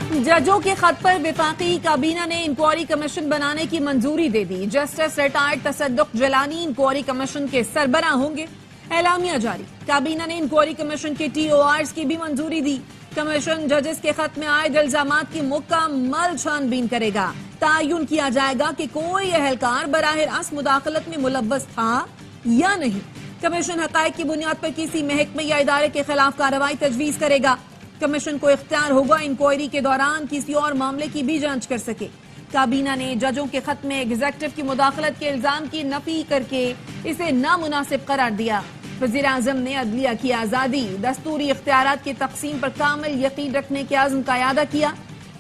जजों के खत पर विफाकी काबीना ने इंक्वायरी कमीशन बनाने की मंजूरी दे दी। Justice retired Tassaduq Jilani inquiry commission के सरबराह होंगे। एलामिया जारी। काबीना ने इंक्वायरी कमीशन के TORs की भी मंजूरी दी। कमीशन जजेस के खत में आए इल्जामात की मुकम्मल छानबीन करेगा। तयन किया जाएगा कि कोई एहलकार बराह रास्त मुदाखलत में मुलव्वस था या नहीं। कमीशन हकायक की बुनियाद पर किसी महकमे या इदारे के खिलाफ कार्रवाई तजवीज करेगा। कमीशन को इख्तियार होगा इंक्वायरी के दौरान किसी और मामले की भी जांच कर सके। काबीना ने जजों के खत में एग्जेक्टिव की मुदाखलत के इल्जाम की नफी करके इसे नामुनासिब करार दिया। वजीर आजम ने अदलिया की आजादी, दस्तूरी इख्तियारात की तकसीम पर कामिल यकीन रखने के आज़म का इयादा किया।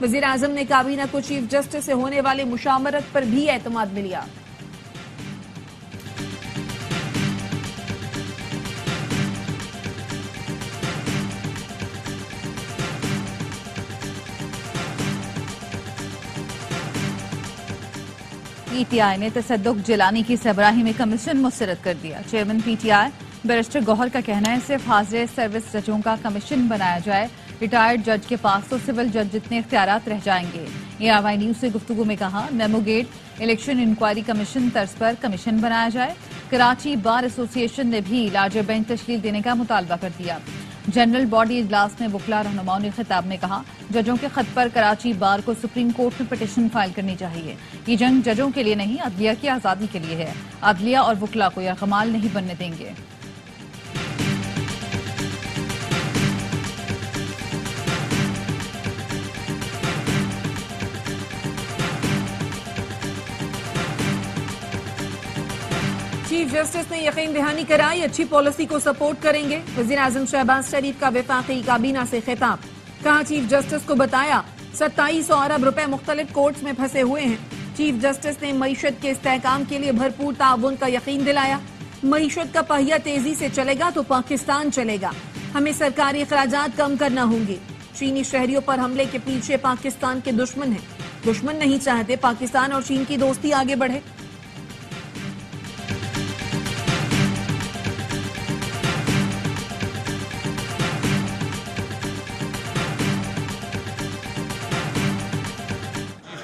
वजीर आजम ने काबीना को चीफ जस्टिस से होने वाले मुशावरत पर भी एतमाद में लिया। PTI ने तसद्दुक जिलानी की सरबराही में कमीशन मुस्तरद कर दिया। चेयरमैन PTI बैरिस्टर गौहर का कहना है सिर्फ हाजिर सर्विस जजों का कमीशन बनाया जाए। रिटायर्ड जज के पास तो सिविल जज जितने इख्तियारात रह जाएंगे। ARY न्यूज से गुफ्तगू में कहा मेमोगेट इलेक्शन इंक्वायरी कमीशन तर्ज पर कमीशन बनाया जाए। कराची बार एसोसिएशन ने भी लार्जर बेंच तश्कील देने का मुतालबा कर दिया। जनरल बॉडी इजलास में वकला रहनुमाओं ने खिताब में कहा जजों के खत पर कराची बार को सुप्रीम कोर्ट में पिटीशन फाइल करनी चाहिए। ये जंग जजों के लिए नहीं अदलिया की आजादी के लिए है। अदलिया और वकला को यरगमाल नहीं बनने देंगे। चीफ जस्टिस ने यकीन दहानी कराई अच्छी पॉलिसी को सपोर्ट करेंगे। वजीर आजम शहबाज शरीफ का विफाकी काबीना से खिताब। कहा चीफ जस्टिस को बताया 2700 अरब रुपए मुख्तलिफ कोर्ट्स में फंसे हुए हैं। चीफ जस्टिस ने मईशत के इस्तेहकाम के लिए भरपूर ताउन का यकीन दिलाया। मईशत का पहिया तेजी से चलेगा तो पाकिस्तान चलेगा। हमें सरकारी अखराजात कम करना होंगे। चीनी शहरियों पर हमले के पीछे पाकिस्तान के दुश्मन हैं। दुश्मन नहीं चाहते पाकिस्तान और चीन की दोस्ती आगे बढ़े।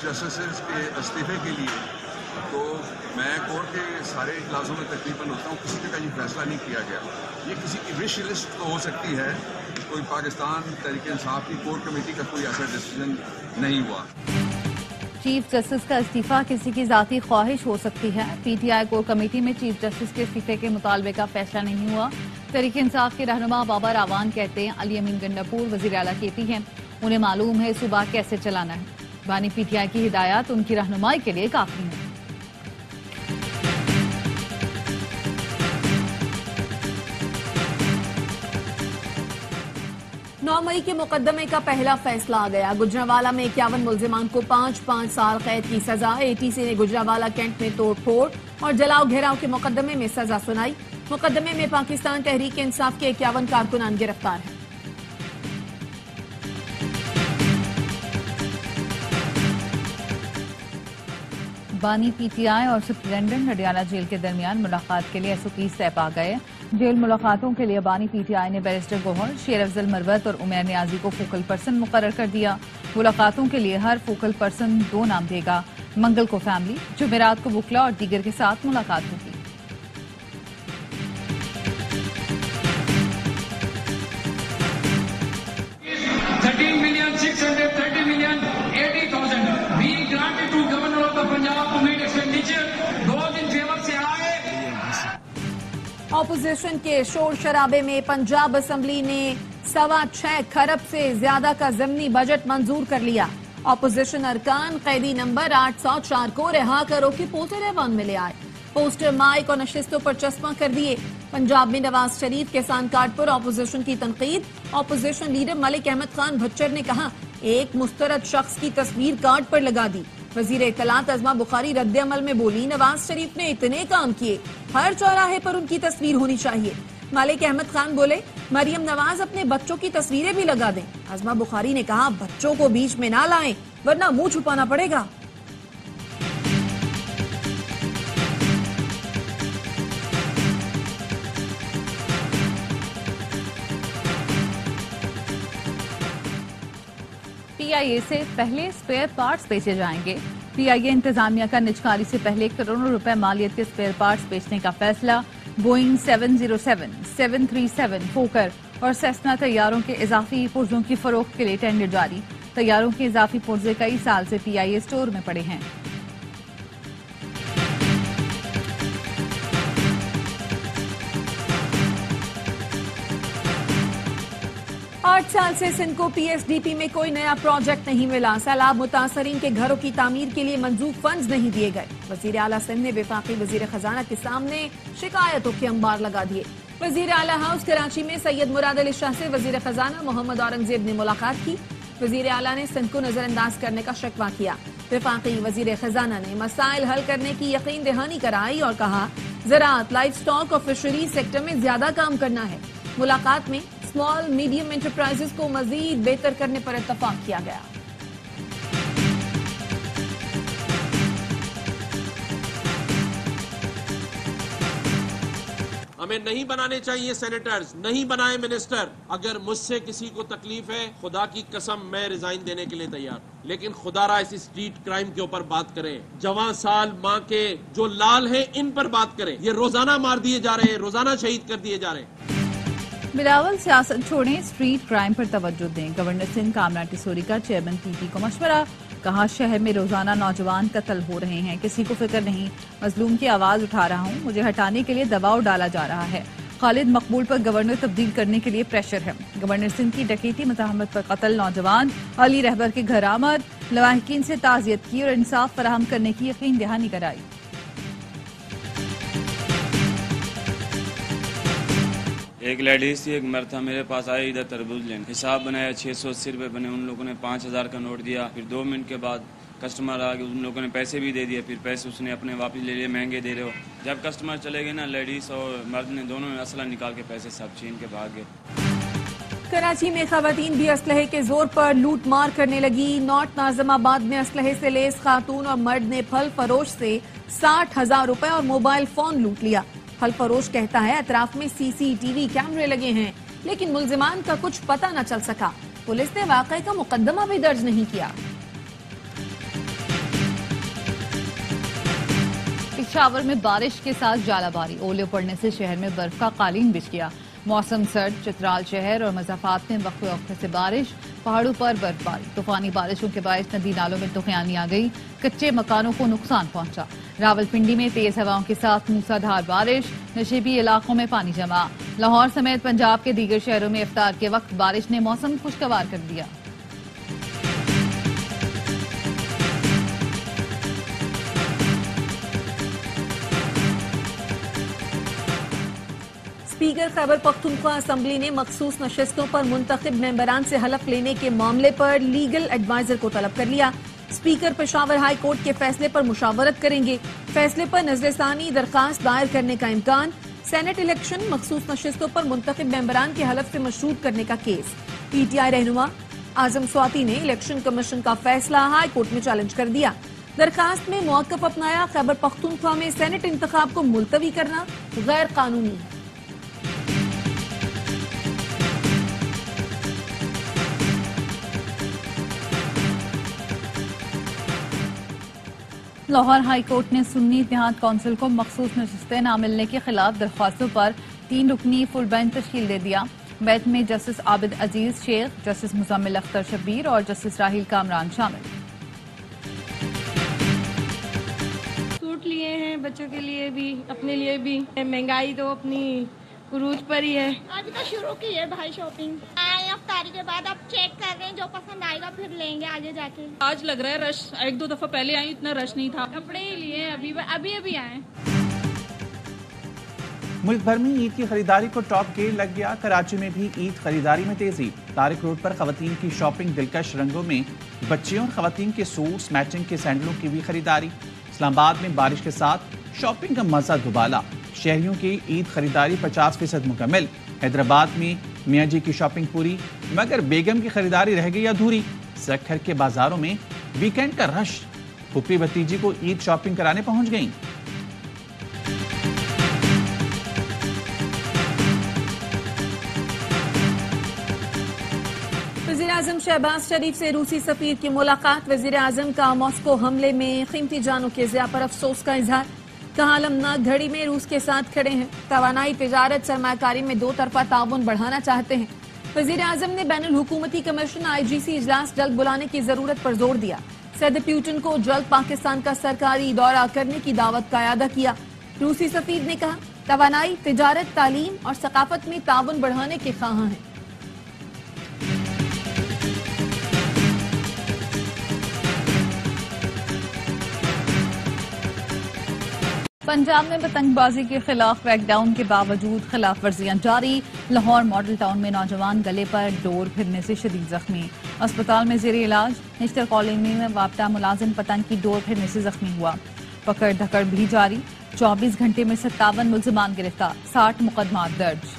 जस्टिस के इस्तीफे के लिए तो मैं कोर्ट के सारे इजलासों में तकरीबन होता हूँ, किसी जगह ये फैसला नहीं किया गया। ये किसी की विश लिस्ट तो हो सकती है, कोई पाकिस्तान तहरीक इंसाफ की कोर कमेटी का कोई ऐसा डिसीजन नहीं हुआ। चीफ जस्टिस का इस्तीफा किसी की जाती ख्वाहिश हो सकती है। PTI कोर कमेटी में चीफ जस्टिस के इस्तीफे के मुतालबे का फैसला नहीं हुआ। तहरीक इंसाफ के रहनुमा बाबर आवान कहते हैं अली अमीन गंडापुर वजीर आला KP हैं, उन्हें मालूम है सूबा कैसे चलाना है। बानी PTI की हिदायत उनकी रहनुमाई के लिए काफी है। मई के मुकदमे का पहला फैसला आ गया। गुजरांवाला में 51 मुल्जिमान को 5-5 साल कैद की सजा। ATC ने गुजरांवाला कैंट में तोड़फोड़ और जलाओ घेराव के मुकदमे में सजा सुनाई। मुकदमे में पाकिस्तान तहरीक इंसाफ के 51 कारकुनान गिरफ्तार हैं। बानी PTI और सुप्रिटेंडेंट नडियाला जेल के दरमियान मुलाकात के लिए SOPs तय पा गए। जेल मुलाकातों के लिए बानी PTI ने बैरिस्टर गौहर, शेर अफजल मरवत और उमैर नियाजी को फोकल पर्सन मुकर्रर कर दिया। मुलाकातों के लिए हर फोकल पर्सन 2 नाम देगा। मंगल को फैमिली, जुमेरात को वकला और दीगर के साथ मुलाकात होगी। ऑपोजिशन के शोर शराबे में पंजाब असेंबली ने 6.25 खरब से ज्यादा का ज़िमनी बजट मंजूर कर लिया। ऑपोजिशन अरकान कैदी नंबर 804 को रिहा करो की पोस्टर ऐवान में ले आए। पोस्टर माइक और नशिस्तों पर चस्पा कर दिए। पंजाब में नवाज शरीफ किसान कार्ड पर ऑपोजिशन की तनकीद। ऑपोजिशन लीडर मलिक अहमद खान भच्चर ने कहा एक मुस्तरद शख्स की तस्वीर कार्ड पर लगा दी। वजीर इत्तलात अज़मा बुखारी रद्द अमल में बोली नवाज शरीफ ने इतने काम किए, हर चौराहे पर उनकी तस्वीर होनी चाहिए। मलिक अहमद खान बोले मरियम नवाज अपने बच्चों की तस्वीरें भी लगा दें। अज़मा बुखारी ने कहा बच्चों को बीच में ना लाएं वरना मुंह छुपाना पड़ेगा। PIA से पहले स्पेयर पार्ट्स बेचे जाएंगे। PIA इंतजामिया का निजकारी से पहले करोड़ों रुपए मालियत के स्पेयर पार्ट्स बेचने का फैसला। बोइंग 707, 737, फोकर और सेस्ना तैयारों के इजाफी पुर्जों की फरोख्त के लिए टेंडर जारी। तैयारों के इजाफी पुर्जे कई साल से PIA स्टोर में पड़े हैं। 8 साल से सिंध को PSDP में कोई नया प्रोजेक्ट नहीं मिला। सैलाब मुतासरीन के घरों की तामीर के लिए मंजूर फंड्स नहीं दिए गए। वजीर आला सिंध ने वफाकी वजीर खजाना के सामने शिकायतों के अंबार लगा दिए। वजीर आला हाउस कराची में सैयद मुराद अली शाह से वजीर खजाना मोहम्मद औरंगजेब ने मुलाकात की। वजीर आला ने सिंध को नजरअंदाज करने का शिकवा किया। वफाकी वजीर खजाना ने मसाइल हल करने की यकीन दहानी कराई और कहा ज़राअत, लाइफ स्टॉक और फिशरीज सेक्टर में ज्यादा काम करना है। मुलाकात में स्मॉल मीडियम एंटरप्राइजेस को मजीद बेहतर करने पर इत्तफाक किया गया। हमें नहीं बनाने चाहिए सेनेटर्स, नहीं बनाए मिनिस्टर। अगर मुझसे किसी को तकलीफ है, खुदा की कसम मैं रिजाइन देने के लिए तैयार। लेकिन खुदारा इस स्ट्रीट क्राइम के ऊपर बात करें, जवां साल माँ के जो लाल हैं इन पर बात करें। ये रोजाना मार दिए जा रहे हैं, रोजाना शहीद कर दिए जा रहे हैं। बिलावल सियासत छोड़ें, स्ट्रीट क्राइम पर तवज्जो दें। गवर्नर सिंध कामना टिसोरी का चेयरमैन PP को मशवरा। कहा शहर में रोजाना नौजवान कत्ल हो रहे हैं, किसी को फिक्र नहीं। मजलूम की आवाज उठा रहा हूं, मुझे हटाने के लिए दबाव डाला जा रहा है। खालिद मकबूल पर गवर्नर तब्दील करने के लिए प्रेशर है। गवर्नर सिंध की डकैती मुज़ाहमत पर कत्ल नौजवान अली रहबर के घर आमद। लवाहिकीन से ताज़ियत की और इंसाफ फराहम करने की यकीन दहानी कराई। एक लेडीज थी, एक मर्द था, मेरे पास आए इधर तरबूज लेने। हिसाब बनाया, 680 रुपये बने। उन लोगों ने 5000 का नोट दिया। फिर 2 मिनट के बाद कस्टमर आ गए, उन लोगों ने पैसे भी दे दिए। फिर पैसे उसने अपने वापस ले लिए, महंगे दे रहे हो। जब कस्टमर चले गए ना, लेडीज और मर्द ने दोनों ने असला निकाल के पैसे सब छीन के भाग गए। कराची में खवातीन भी असलहे के जोर पर लूट मार करने लगी। नॉर्थ नाज़िमाबाद में असलहे से लेस खातून और मर्द ने फल फरोश से 60,000 रुपए और मोबाइल फोन लूट लिया। फल फरोश कहता है अतराफ में CCTV कैमरे लगे हैं, लेकिन मुल्जिमान का कुछ पता न चल सका। पुलिस ने वाकये का मुकदमा भी दर्ज नहीं किया। पेशावर में बारिश के साथ जालाबारी, ओले पड़ने से शहर में बर्फ का कालीन बिछ गया। मौसम सर्द, चित्राल शहर और मज़ाफात में वक्फे वक्फे से बारिश, पहाड़ों पर बर्फबारी। तूफानी बारिशों के बायस नदी नालों में तुगयानी आ गई, कच्चे मकानों को नुकसान पहुंचा। रावलपिंडी में तेज हवाओं के साथ मूसलाधार बारिश, नशेबी इलाकों में पानी जमा। लाहौर समेत पंजाब के दीगर शहरों में इफ्तार के वक्त बारिश ने मौसम खुशगवार कर दिया। स्पीकर खैबर पख्तूनख्वा असम्बली ने मखसूस नशिस्तों पर मुंतखब मेंबरान से हलफ लेने के मामले पर लीगल एडवाइजर को तलब कर लिया। स्पीकर पेशावर हाई कोर्ट के फैसले पर मुशावरत करेंगे। फैसले पर नजरसानी दरखास्त दायर करने का इम्कान। सेनेट इलेक्शन मखसूस नशिस्तों पर मुंतखब मेंबरान के हलफ से मशरूत करने का केस। PTI रहनुमा आजम स्वाति ने इलेक्शन कमीशन का फैसला हाई कोर्ट में चैलेंज कर दिया। दरखास्त में मौक़िफ़ अपनाया, खैबर पख्तूनख्वा में सेनेट इंतखाब को मुलतवी करना गैर कानूनी है। लाहौर हाई कोर्ट ने सुन्नी इत्तेहाद कौंसिल को मखसूस नशिस्तें न मिलने के खिलाफ दरख्वास्तों पर 3 रुकनी फुल बेंच तश्कील दे दिया। बेंच में जस्टिस आबिद अजीज शेख, जस्टिस मुजम्मिल अख्तर शब्बीर और जस्टिस राहिल कामरान शामिल। सूट लिए हैं बच्चों के लिए भी, अपने लिए भी। महंगाई तो अपनी उरूज पर ही है। अभी तो शुरू की है भाई शॉपिंग। आए अफ्तारी के बाद अब चेक कर रहे हैं, जो पसंद आएगा फिर लेंगे आगे जाके। आज लग रहा है रश, 1-2 दफा पहले आई इतना रश नहीं था। कपड़े ही लिए अभी आए। मुल्क भर में ईद की खरीदारी को टॉप गेयर लग गया। कराची में भी ईद खरीदारी में तेजी। तारिक रोड पर खवातीन की शॉपिंग दिलकश रंगों में, बच्चियों और खवातीन के सूट्स, मैचिंग के सैंडलों की भी खरीदारी। इस्लामाबाद में बारिश के साथ शॉपिंग का मजा दुबाला। शहरियों की ईद खरीदारी 50% मुकम्मल। हैदराबाद में मियाँ जी की शॉपिंग पूरी, मगर बेगम की खरीदारी रह गई अधूरी। सखर के बाजारों में वीकेंड का रश। फूफी भतीजी को ईद शॉपिंग कराने पहुंच गईं। आजम शहबाज शरीफ से रूसी सफीर की मुलाकात। वजीर आजम का मॉस्को हमले में कीमती जानों के ज़िया पर अफसोस का इजहार। कहा अलमनाक घड़ी में रूस के साथ खड़े हैं। तवानाई, तिजारत, सरमाकारी में दो तरफा ताउन बढ़ाना चाहते हैं। वजीर आजम ने बैनुल हुकूमती कमीशन IGC इजलास जल्द बुलाने की जरूरत पर जोर दिया। सदर पुतिन को जल्द पाकिस्तान का सरकारी दौरा करने की दावत का इरादा किया। रूसी सफीर ने कहा तवानाई, तिजारत, तालीम और सकाफत में ताउन बढ़ाने के ख्वाहां हैं। पंजाब में पतंगबाजी के खिलाफ क्रैकडाउन के बावजूद खिलाफ वर्जियां जारी। लाहौर मॉडल टाउन में नौजवान गले पर डोर फिरने से शदीद जख्मी, अस्पताल में जेर इलाज। निश्तर कॉलोनी में वापटा मुलाजिम पतंग की डोर फिरने से जख्मी हुआ। पकड़ धकड़ भी जारी। 24 घंटे में 57 मुल्जिमान गिरफ्तार, 60 मुकदमा दर्ज।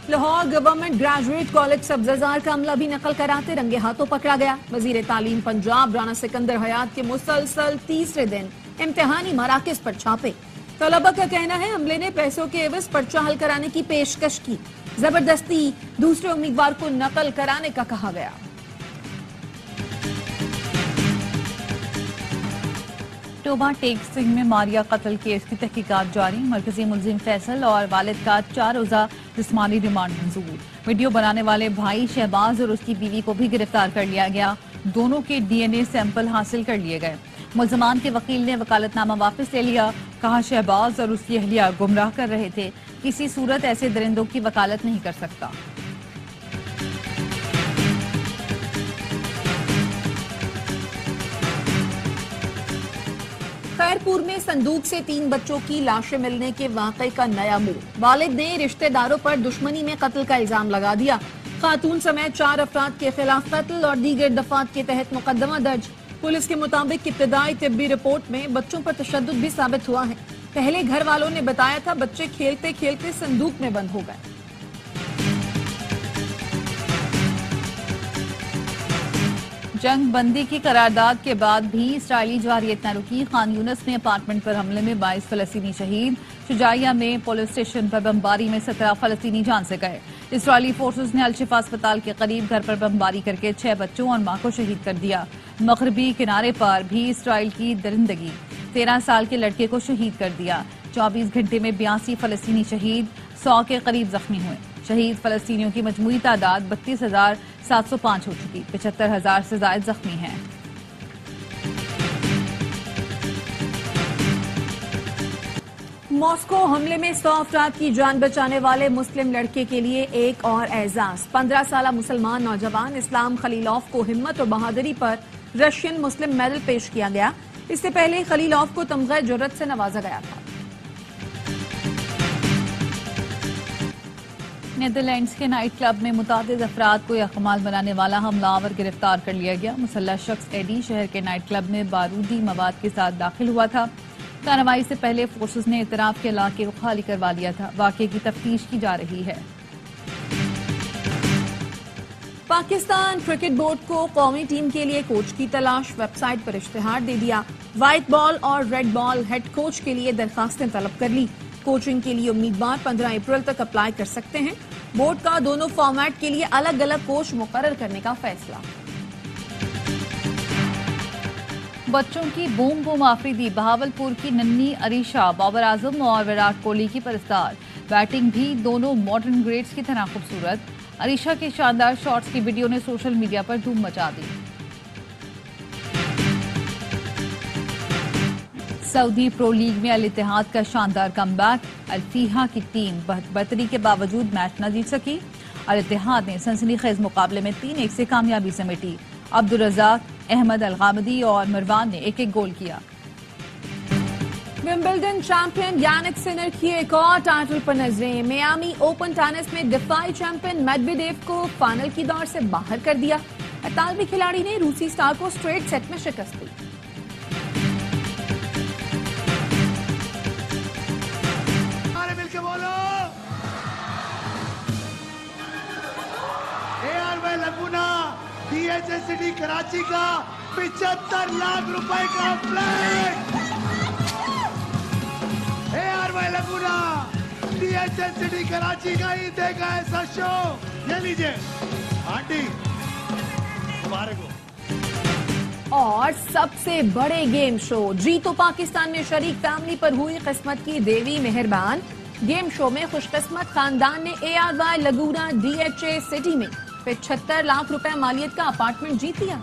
Lahore government graduate college Sabzazar का अमला भी नकल कराते रंगे हाथों पकड़ा गया। वजीर तालीम पंजाब राना सिकंदर हयात के मुसलसल तीसरे दिन इम्तिहानी मराकज पर छापे। तलबा का कहना है अमले ने पैसों के एवज पर्चा हल कराने की पेशकश की। जबरदस्ती दूसरे उम्मीदवार को नकल कराने का कहा गया। टोबा टेक सिंह में मारिया कत्ल केस की तहकीकात जारी। मरकजी मुलजिम फैसल और वालिद का 4 रोजा जिस्मानी रिमांड मंजूर। वीडियो बनाने वाले भाई शहबाज और उसकी बीवी को भी गिरफ्तार कर लिया गया। दोनों के DNA सैंपल हासिल कर लिए गए। मुल्जमान के वकील ने वकालतनामा वापस ले लिया। कहा शहबाज और उसकी अहलिया गुमराह कर रहे थे, किसी सूरत ऐसे दरिंदों की वकालत नहीं कर सकता। खैरपुर में संदूक से 3 बच्चों की लाशें मिलने के वाकये का नया मोड़। वालिद ने रिश्तेदारों पर दुश्मनी में कत्ल का इल्जाम लगा दिया। खातून समेत 4 अफराद के खिलाफ कत्ल और दीगर दफात के तहत मुकदमा दर्ज। पुलिस के मुताबिक इब्तदाई तिब्बी रिपोर्ट में बच्चों पर तशद्दुद भी साबित हुआ है। पहले घर वालों ने बताया था बच्चे खेलते खेलते संदूक में बंद हो गए। जंग बंदी की करारदाद के बाद भी इसराइली जवारियत न रुकी। खान यूनस में अपार्टमेंट पर हमले में 22 फलस्तीनी शहीद। शुजाइया में पुलिस स्टेशन पर बमबारी में 17 फलस्तीनी जान से गए। इसराइली फोर्सेस ने अल-शिफा अस्पताल के करीब घर पर बमबारी करके 6 बच्चों और मां को शहीद कर दिया। मगरबी किनारे पर भी इसराइल की दरिंदगी, 13 साल के लड़के को शहीद कर दिया। 24 घंटे में 82 फलस्तीनी शहीद, 100 के करीब जख्मी हुए। शहीद फलस्तीनियों की मजमूई तादाद 32,705 हो चुकी, 75,000 से ज्यादा जख्मी हैं। मॉस्को हमले में 100 अफराद की जान बचाने वाले मुस्लिम लड़के के लिए एक और एजाज। 15 साल मुसलमान नौजवान इस्लाम खलीलोफ को हिम्मत और बहादुरी पर रशियन मुस्लिम मेडल पेश किया गया। इससे पहले खलीलोफ को तमग़े जुर्रत से नवाजा गया था। नीदरलैंड्स के नाइट क्लब में मुतादिद अफराद को यकमाल बनाने वाला हमलावर गिरफ्तार कर लिया गया। मुसल्लह शख्स एडी शहर के नाइट क्लब में बारूदी मवाद के साथ दाखिल हुआ था। कार्रवाई से पहले फोर्सेस ने इतराफ के इलाके को खाली करवा लिया था। वाकये की तफ्तीश की जा रही है। पाकिस्तान क्रिकेट बोर्ड को कौमी टीम के लिए कोच की तलाश, वेबसाइट पर इश्तिहार दे दिया। व्हाइट बॉल और रेड बॉल हेड कोच के लिए दरखास्तें तलब कर ली। कोचिंग के लिए उम्मीदवार 15 अप्रैल तक अप्लाई कर सकते हैं। बोर्ड का दोनों फॉर्मेट के लिए अलग अलग कोच मुकर्रर करने का फैसला। बच्चों की बूम बूम आफरीदी, बहावलपुर की नन्ही अरीशा बाबर आजम और विराट कोहली की परस्तार। बैटिंग भी दोनों मॉडर्न ग्रेड्स की तरह खूबसूरत। अरीशा के शानदार शॉट्स की वीडियो ने सोशल मीडिया पर धूम मचा दी। सऊदी प्रो लीग में अल इत्तेहाद का शानदार कमबैक। अल-फीहा की टीम बर्तरी के बावजूद मैच न जीत सकी। अल इत्तेहाद ने सनसनीखेज मुकाबले में 3-1 से कामयाबी समेटी। अब्दुल रज़ाक, अहमद अल-गामदी और मरवान ने 1-1 गोल किया। विंबलडन चैंपियन यानिक सिनर की एक और टाइटल पर नजरें। मियामी ओपन टेनिस में डिफाई चैंपियन मेदवेदेव को फाइनल की दौड़ से बाहर कर दिया। इतालवी खिलाड़ी ने रूसी स्टार को स्ट्रेट सेट में शिकस्त दी। मिलके बोलो लगुना DHA सिटी कराची का 75 लाख रुपए का फ्लैग। लगुना DHL सिटी कराची का ही देगा ऐसा शो। ये लीजिए आंटी, मुबारक हो। और सबसे बड़े गेम शो जीतो पाकिस्तान में शरीक फैमिली पर हुई किस्मत की देवी मेहरबान। गेम शो में खुशकिस्मत खानदान ने ARY लगूरा DHA सिटी में 75 लाख रुपए मालियत का अपार्टमेंट जीत लिया।